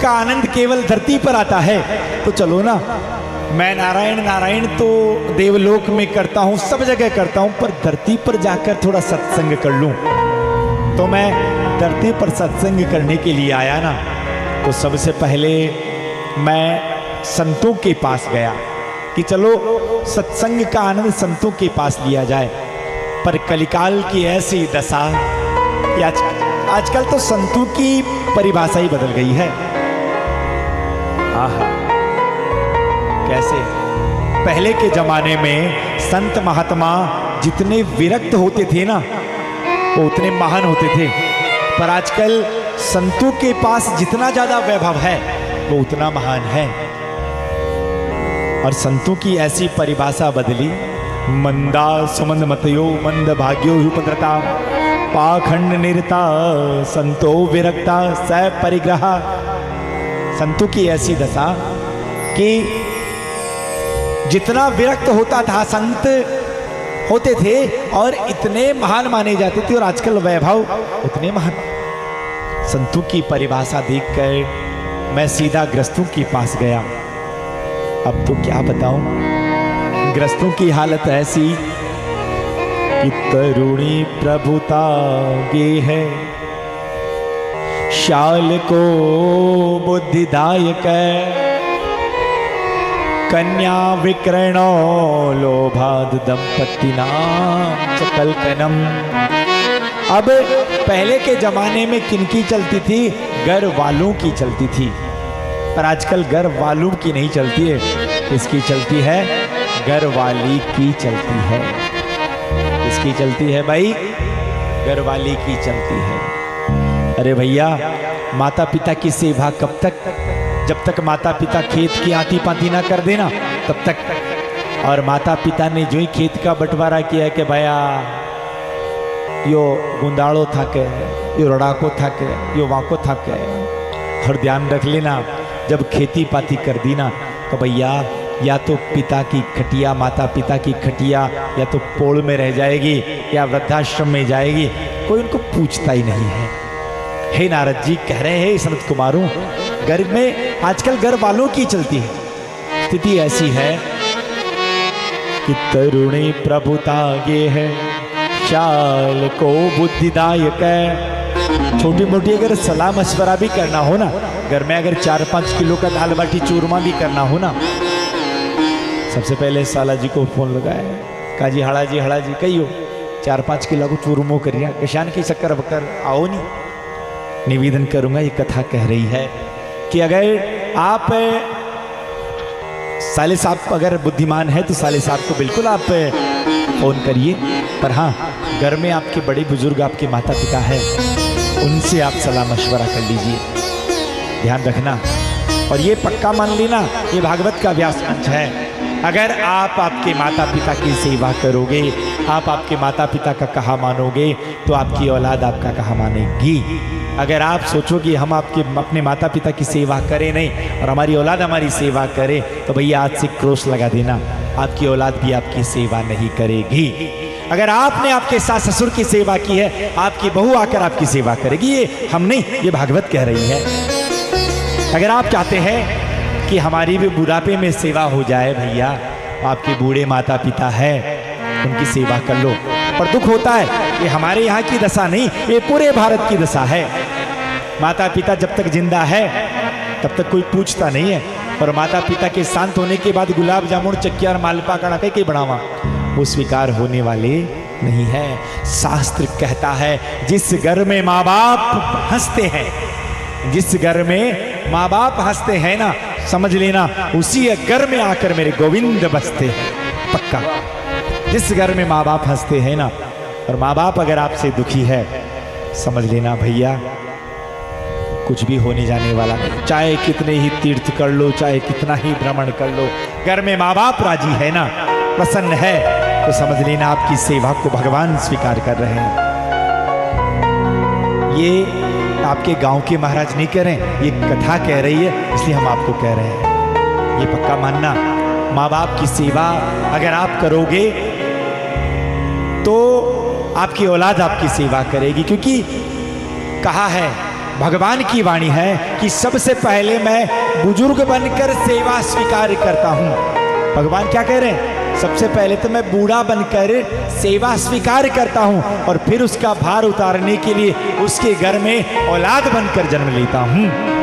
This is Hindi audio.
का आनंद केवल धरती पर आता है। तो चलो ना, मैं नारायण नारायण तो देवलोक में करता हूं, सब जगह करता हूं, पर धरती पर जाकर थोड़ा सत्संग कर लूं। तो मैं धरती पर सत्संग करने के लिए आया ना, तो सबसे पहले मैं संतों के पास गया कि चलो सत्संग का आनंद संतों के पास लिया जाए। पर कलिकाल की ऐसी दशा कि आजकल तो संतों की परिभाषा ही बदल गई है। आहा, कैसे? पहले के जमाने में संत महात्मा जितने विरक्त होते थे ना, वो उतने महान होते थे। पर आजकल संतों के पास जितना ज्यादा वैभव है, वो उतना महान है। और संतों की ऐसी परिभाषा बदली, मंदा सुमंद मतयो मंद भाग्यो उपद्रता पाखंड निरता संतो विरक्ता स परिग्रह। संतों की ऐसी दशा कि जितना विरक्त होता था संत होते थे और इतने महान माने जाते थे, और आजकल वैभव उतने महान। संतों की परिभाषा देखकर मैं सीधा ग्रस्तों के पास गया। अब तो क्या बताऊं, ग्रस्तों की हालत ऐसी कि तरुणी प्रभुता गे है, शाल को बुद्धिदायक कन्या विकरणो लोभाद दंपतिना कल्पनम। अब पहले के जमाने में किनकी चलती थी? घर वालों की चलती थी। पर आजकल घर वालों की नहीं चलती है, इसकी चलती है घर वाली की चलती है। इसकी चलती है भाई, घर वाली की चलती है। अरे भैया, माता पिता की सेवा कब तक? जब तक माता पिता खेत की आती पाती ना कर देना, तब तक। और माता पिता ने जो ही खेत का बंटवारा किया कि भैया यो गुंदाड़ो थाके, यो रड़ाको थाके, यो वाको थाके। और ध्यान रख लेना, जब खेती पाती कर दी ना, तो भैया या तो पिता की खटिया, माता पिता की खटिया या तो पोड़ में रह जाएगी या वृद्धाश्रम में जाएगी, कोई उनको पूछता ही नहीं है। हे नारद जी कह रहे हैं सनत कुमारों, घर में आजकल घर वालों की चलती है। स्थिति ऐसी है कि तरुणी प्रभुता गे है, शाल को बुद्धिदायक है। छोटी मोटी अगर सलाह मशवरा भी करना हो ना, घर में अगर 4-5 किलो का दाल बाटी चूरमा भी करना हो ना, सबसे पहले साला जी को फोन लगाया, कहा जी हड़ा जी कही हो 4-5 किलो को चूरमो करिए, किसान की शक्कर बकर आओ नहीं। निवेदन करूंगा, ये कथा कह रही है कि अगर आप साले साहब अगर बुद्धिमान है तो साले साहब को बिल्कुल आप फोन करिए। पर हाँ, घर में आपके बड़े बुजुर्ग, आपके माता पिता है, उनसे आप सलाह मशवरा कर लीजिए। ध्यान रखना, और ये पक्का मान लेना, ये भागवत का व्यास मंच है। अगर आप आपके माता पिता की सेवा करोगे, आप आपके माता पिता का कहा मानोगे, तो आपकी औलाद आपका कहा मानेगी। अगर आप सोचोगे हम अपने माता पिता की सेवा करें नहीं और हमारी औलाद हमारी सेवा करे, तो भैया आज से क्रॉस लगा देना, आपकी औलाद भी आपकी सेवा नहीं करेगी। अगर आपने आपके सास ससुर की सेवा की है, आपकी बहू आकर आपकी सेवा करेगी। ये हम नहीं, ये भागवत कह रही है। अगर आप चाहते हैं कि हमारी भी बुढ़ापे में सेवा हो जाए, भैया आपके बूढ़े माता पिता है, उनकी सेवा कर लो। पर दुख होता है, ये हमारे यहाँ की दशा नहीं, ये पूरे भारत की दशा है। माता पिता जब तक जिंदा है तब तक कोई पूछता नहीं है, और माता पिता के शांत होने के बाद गुलाब जामुन चक्किया और मालपा कड़ा के बढ़ावा, वो स्वीकार होने वाले नहीं है। शास्त्र कहता है, जिस घर में माँ बाप हंसते हैं, जिस घर में माँ बाप हंसते हैं ना, समझ लेना उसी घर में आकर मेरे गोविंद बसते हैं। पक्का, जिस घर में माँ बाप हंसते हैं ना, और माँ बाप अगर आपसे दुखी है, समझ लेना भैया कुछ भी होने जाने वाला नहीं। चाहे कितने ही तीर्थ कर लो, चाहे कितना ही भ्रमण कर लो, घर में माँ बाप राजी है ना, प्रसन्न है, तो समझ लेना आपकी सेवा को भगवान स्वीकार कर रहे हैं। ये आपके गांव के महाराज नहीं कह रहे हैं, ये कथा कह रही है, इसलिए हम आपको कह रहे हैं। ये पक्का मानना, माँ बाप की सेवा अगर आप करोगे तो आपकी औलाद आपकी सेवा करेगी। क्योंकि कहा है भगवान की वाणी है कि सबसे पहले मैं बुजुर्ग बनकर सेवा स्वीकार करता हूँ। भगवान क्या कह रहे हैं? सबसे पहले तो मैं बूढ़ा बनकर सेवा स्वीकार करता हूँ और फिर उसका भार उतारने के लिए उसके घर में औलाद बनकर जन्म लेता हूँ।